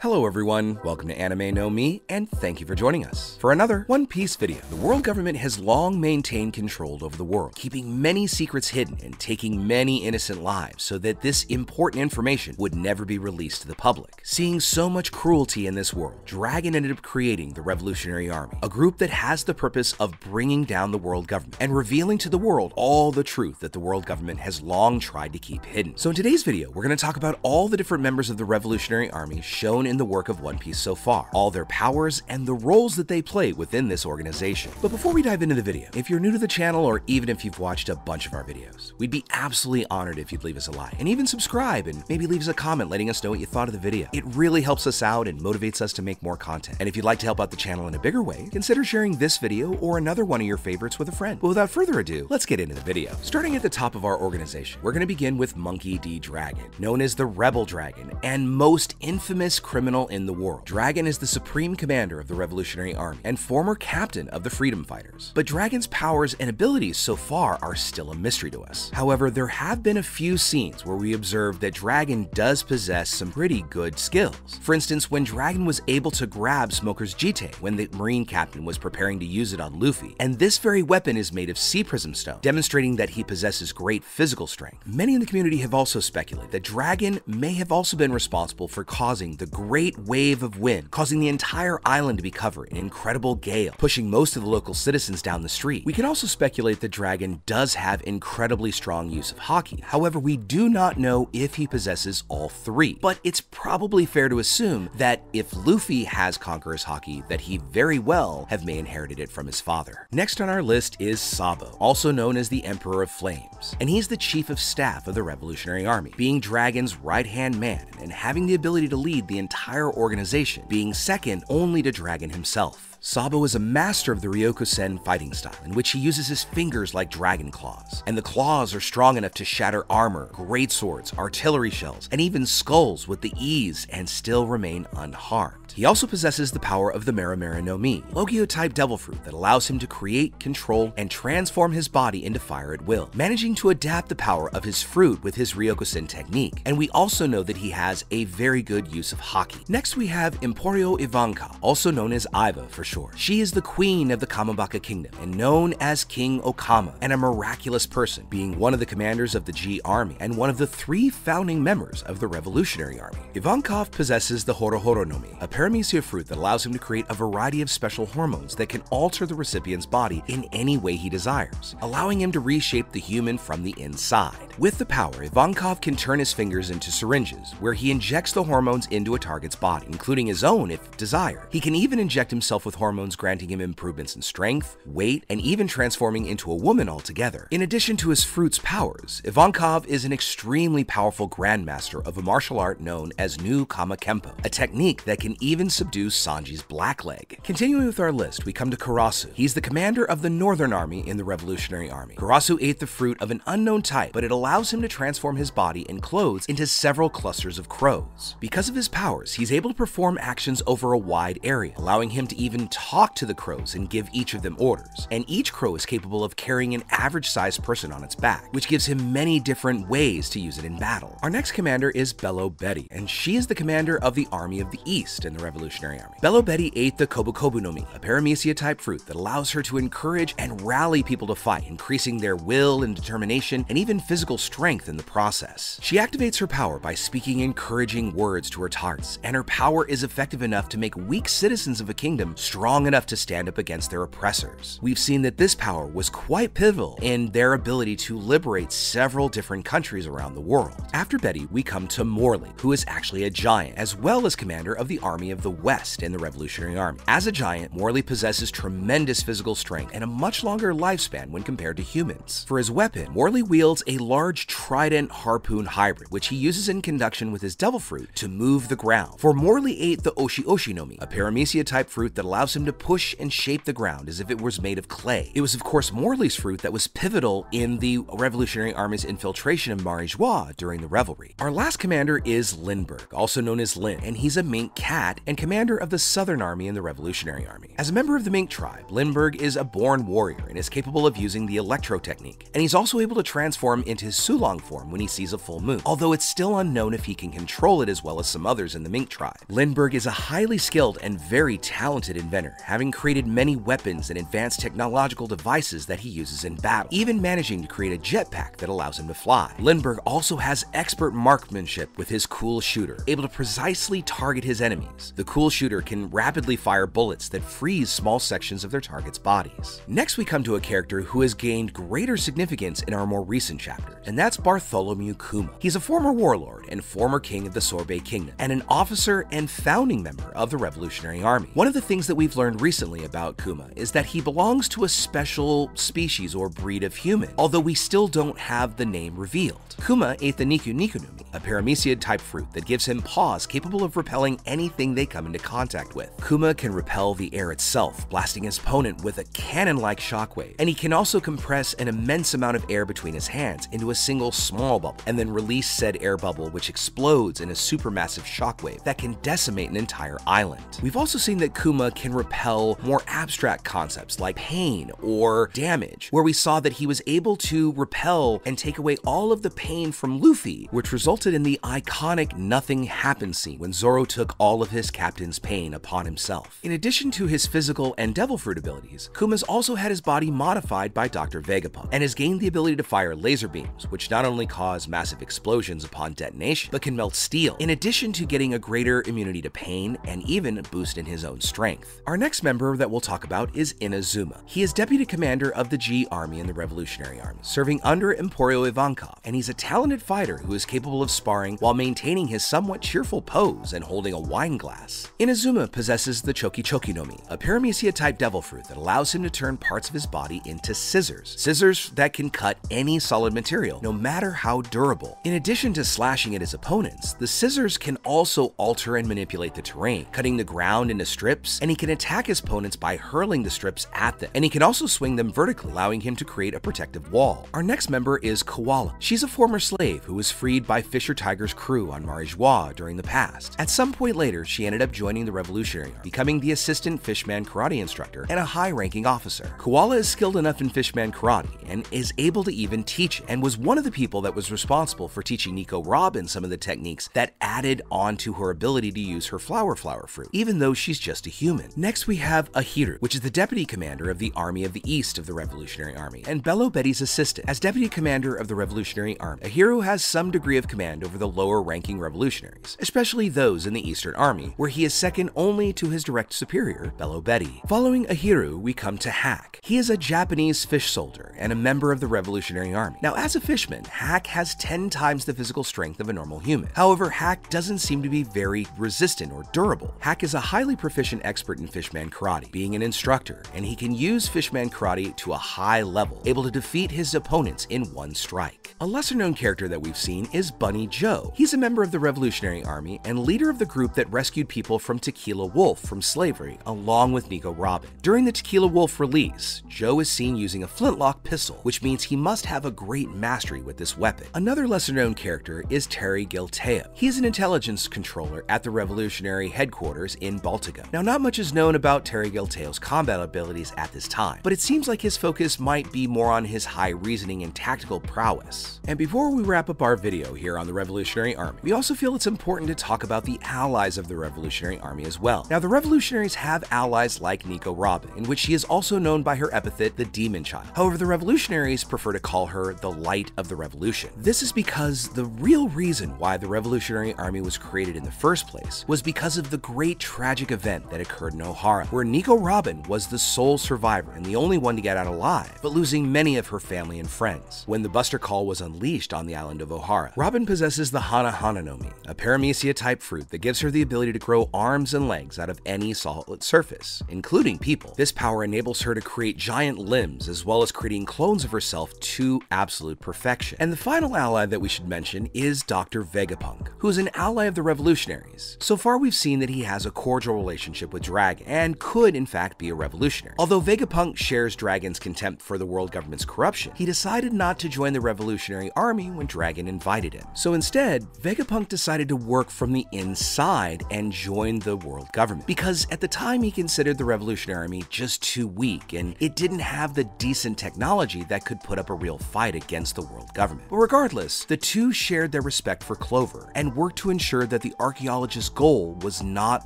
Hello everyone, welcome to Anime No Mi, and thank you for joining us for another One Piece video. The world government has long maintained control over the world, keeping many secrets hidden and taking many innocent lives so that this important information would never be released to the public. Seeing so much cruelty in this world, Dragon ended up creating the Revolutionary Army, a group that has the purpose of bringing down the world government and revealing to the world all the truth that the world government has long tried to keep hidden. So in today's video, we're going to talk about all the different members of the Revolutionary Army shown in the work of One Piece so far, all their powers, and the roles that they play within this organization. But before we dive into the video, if you're new to the channel or even if you've watched a bunch of our videos, we'd be absolutely honored if you'd leave us a like and even subscribe and maybe leave us a comment letting us know what you thought of the video. It really helps us out and motivates us to make more content. And if you'd like to help out the channel in a bigger way, consider sharing this video or another one of your favorites with a friend. But without further ado, let's get into the video. Starting at the top of our organization, we're going to begin with Monkey D. Dragon, known as the Rebel Dragon and most infamous criminal in the world. Dragon is the supreme commander of the Revolutionary Army and former captain of the Freedom Fighters. But Dragon's powers and abilities so far are still a mystery to us. However, there have been a few scenes where we observe that Dragon does possess some pretty good skills. For instance, when Dragon was able to grab Smoker's Jite when the Marine captain was preparing to use it on Luffy, and this very weapon is made of Sea Prism Stone, demonstrating that he possesses great physical strength. Many in the community have also speculated that Dragon may have also been responsible for causing the great wave of wind, causing the entire island to be covered in incredible gale, pushing most of the local citizens down the street. We can also speculate that Dragon does have incredibly strong use of Haki. However, we do not know if he possesses all three, but it's probably fair to assume that if Luffy has Conqueror's Haki, that he very well may inherited it from his father. Next on our list is Sabo, also known as the Emperor of Flames, and he's the chief of staff of the Revolutionary Army, being Dragon's right-hand man and having the ability to lead the entire organization, being second only to Dragon himself. Sabo is a master of the Ryokusen fighting style, in which he uses his fingers like dragon claws, and the claws are strong enough to shatter armor, great swords, artillery shells, and even skulls with the ease and still remain unharmed. He also possesses the power of the Mera Mera no Mi, Logio-type devil fruit that allows him to create, control, and transform his body into fire at will, managing to adapt the power of his fruit with his Ryokusen technique, and we also know that he has a very good use of Haki. Next we have Emporio Ivanka, also known as Iva for short. She is the queen of the Kamabaka Kingdom and known as King Okama, and a miraculous person, being one of the commanders of the G Army and one of the 3 founding members of the Revolutionary Army. Ivankov possesses the Horohoro no Mi, a paramecia fruit that allows him to create a variety of special hormones that can alter the recipient's body in any way he desires, allowing him to reshape the human from the inside. With the power, Ivankov can turn his fingers into syringes, where he injects the hormones into a target's body, including his own if desired. He can even inject himself with hormones granting him improvements in strength, weight, and even transforming into a woman altogether. In addition to his fruit's powers, Ivankov is an extremely powerful grandmaster of a martial art known as Nu Kama Kempo, a technique that can even subdue Sanji's blackleg. Continuing with our list, we come to Karasu. He's the commander of the Northern Army in the Revolutionary Army. Karasu ate the fruit of an unknown type, but it allows him to transform his body and clothes into several clusters of crows. Because of his powers, he's able to perform actions over a wide area, allowing him to even talk to the crows and give each of them orders. And each crow is capable of carrying an average-sized person on its back, which gives him many different ways to use it in battle. Our next commander is Belo Betty, and she is the commander of the Army of the East in the Revolutionary Army. Belo Betty ate the Kobu Kobu no Mi, a paramecia-type fruit that allows her to encourage and rally people to fight, increasing their will and determination and even physical strength in the process. She activates her power by speaking encouraging words to her targets, and her power is effective enough to make weak citizens of a kingdom strong enough to stand up against their oppressors. We've seen that this power was quite pivotal in their ability to liberate several different countries around the world. After Betty, we come to Morley, who is actually a giant, as well as commander of the Army of the West in the Revolutionary Army. As a giant, Morley possesses tremendous physical strength and a much longer lifespan when compared to humans. For his weapon, Morley wields a large trident harpoon hybrid, which he uses in conjunction with his devil fruit to move the ground. For Morley ate the Oshi Oshi no Mi, a paramecia type fruit that allows allows him to push and shape the ground as if it was made of clay. It was of course Morley's fruit that was pivotal in the Revolutionary Army's infiltration of Marie-Joie during the Revelry. Our last commander is Lindbergh, also known as Lin, and he's a mink cat and commander of the Southern Army in the Revolutionary Army. As a member of the mink tribe, Lindbergh is a born warrior and is capable of using the electro technique, and he's also able to transform into his Sulong form when he sees a full moon, although it's still unknown if he can control it as well as some others in the mink tribe. Lindbergh is a highly skilled and very talented inventor, having created many weapons and advanced technological devices that he uses in battle, even managing to create a jetpack that allows him to fly. Lindbergh also has expert marksmanship with his cool shooter, able to precisely target his enemies. The cool shooter can rapidly fire bullets that freeze small sections of their targets' bodies. Next, we come to a character who has gained greater significance in our more recent chapters, and that's Bartholomew Kuma. He's a former warlord and former king of the Sorbet Kingdom, and an officer and founding member of the Revolutionary Army. One of the things that we've learned recently about Kuma is that he belongs to a special species or breed of human, although we still don't have the name revealed. Kuma ate the Niku Nikunumi, a parameciid-type fruit that gives him paws capable of repelling anything they come into contact with. Kuma can repel the air itself, blasting his opponent with a cannon-like shockwave, and he can also compress an immense amount of air between his hands into a single small bubble, and then release said air bubble, which explodes in a supermassive shockwave that can decimate an entire island. We've also seen that Kuma can repel more abstract concepts like pain or damage, where we saw that he was able to repel and take away all of the pain from Luffy, which resulted in the iconic Nothing Happens scene when Zoro took all of his captain's pain upon himself. In addition to his physical and devil fruit abilities, Kuma's also had his body modified by Dr. Vegapunk and has gained the ability to fire laser beams, which not only cause massive explosions upon detonation, but can melt steel, in addition to getting a greater immunity to pain and even a boost in his own strength. Our next member that we'll talk about is Inazuma. He is deputy commander of the G Army in the Revolutionary Army, serving under Emporio Ivankov, and he's a talented fighter who is capable of sparring while maintaining his somewhat cheerful pose and holding a wine glass. Inazuma possesses the Choki Choki no Mi, a Paramecia-type devil fruit that allows him to turn parts of his body into scissors. Scissors that can cut any solid material, no matter how durable. In addition to slashing at his opponents, the scissors can also alter and manipulate the terrain, cutting the ground into strips, and he can attack his opponents by hurling the strips at them, and he can also swing them vertically, allowing him to create a protective wall. Our next member is Koala. She's a former slave who was freed by Fisher Tiger's crew on Marie-Joie during the past. At some point later, she ended up joining the Revolutionary Army, becoming the assistant Fishman karate instructor and a high-ranking officer. Koala is skilled enough in Fishman karate and is able to even teach it, and was one of the people that was responsible for teaching Nico Robin some of the techniques that added on to her ability to use her flower fruit, even though she's just a human. Next, we have Ahiru, which is the deputy commander of the Army of the East of the Revolutionary Army, and Bello Betty's assistant. As deputy commander of the Revolutionary Army, Ahiru has some degree of command over the lower-ranking revolutionaries, especially those in the Eastern Army, where he is second only to his direct superior, Bello Betty. Following Ahiru, we come to Hack. He is a Japanese fish soldier and a member of the Revolutionary Army. Now, as a fishman, Hack has 10 times the physical strength of a normal human. However, Hack doesn't seem to be very resistant or durable. Hack is a highly proficient expert in Fishman karate, being an instructor, and he can use Fishman karate to a high level, able to defeat his opponents in one strike. A lesser-known character that we've seen is Bunny Joe. He's a member of the Revolutionary Army and leader of the group that rescued people from Tequila Wolf from slavery, along with Nico Robin. During the Tequila Wolf release, Joe is seen using a flintlock pistol, which means he must have a great mastery with this weapon. Another lesser-known character is Terry Gilteo. He is an intelligence controller at the Revolutionary headquarters in Baltigo. Now, not much is known about Terry Gilteo's combat abilities at this time, but it seems like his focus might be more on his high reasoning and tactical prowess. And before we wrap up our video here on the Revolutionary Army, we also feel it's important to talk about the allies of the Revolutionary Army as well. Now, the revolutionaries have allies like Nico Robin, in which she is also known by her epithet, the Demon Child. However, the revolutionaries prefer to call her the Light of the Revolution. This is because the real reason why the Revolutionary Army was created in the first place was because of the great tragic event that occurred in Ohara, where Nico Robin was the sole survivor and the only one to get out alive, but losing many of her family and friends. When the Buster Call was unleashed on the island of Ohara, Robin possesses the Hana Hana no Mi, a Paramecia-type fruit that gives her the ability to grow arms and legs out of any solid surface, including people. This power enables her to create giant limbs, as well as creating clones of herself to absolute perfection. And the final ally that we should mention is Dr. Vegapunk, who is an ally of the revolutionaries. So far, we've seen that he has a cordial relationship with Dragon, Dragon, and could in fact be a revolutionary. Although Vegapunk shares Dragon's contempt for the world government's corruption, he decided not to join the Revolutionary Army when Dragon invited him. So instead, Vegapunk decided to work from the inside and join the world government, because at the time he considered the Revolutionary Army just too weak, and it didn't have the decent technology that could put up a real fight against the world government. But regardless, the two shared their respect for Clover and worked to ensure that the archaeologist's goal was not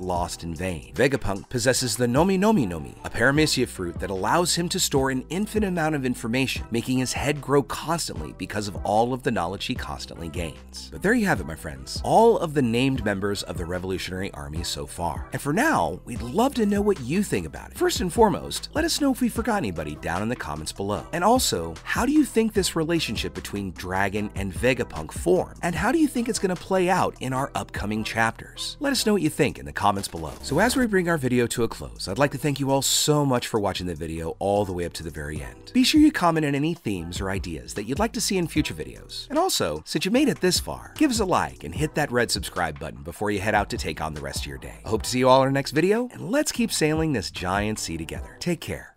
lost in vain. Vegapunk possesses the Nomi Nomi Nomi, a paramecia fruit that allows him to store an infinite amount of information, making his head grow constantly because of all of the knowledge he constantly gains. But there you have it, my friends, all of the named members of the Revolutionary Army so far. And for now, we'd love to know what you think about it. First and foremost, let us know if we forgot anybody down in the comments below. And also, how do you think this relationship between Dragon and Vegapunk formed? And how do you think it's going to play out in our upcoming chapters? Let us know what you think in the comments below. So as we bring our video to a close, I'd like to thank you all so much for watching the video all the way up to the very end. Be sure you comment on any themes or ideas that you'd like to see in future videos. And also, since you made it this far, give us a like and hit that red subscribe button before you head out to take on the rest of your day. I hope to see you all in our next video, and let's keep sailing this giant sea together. Take care.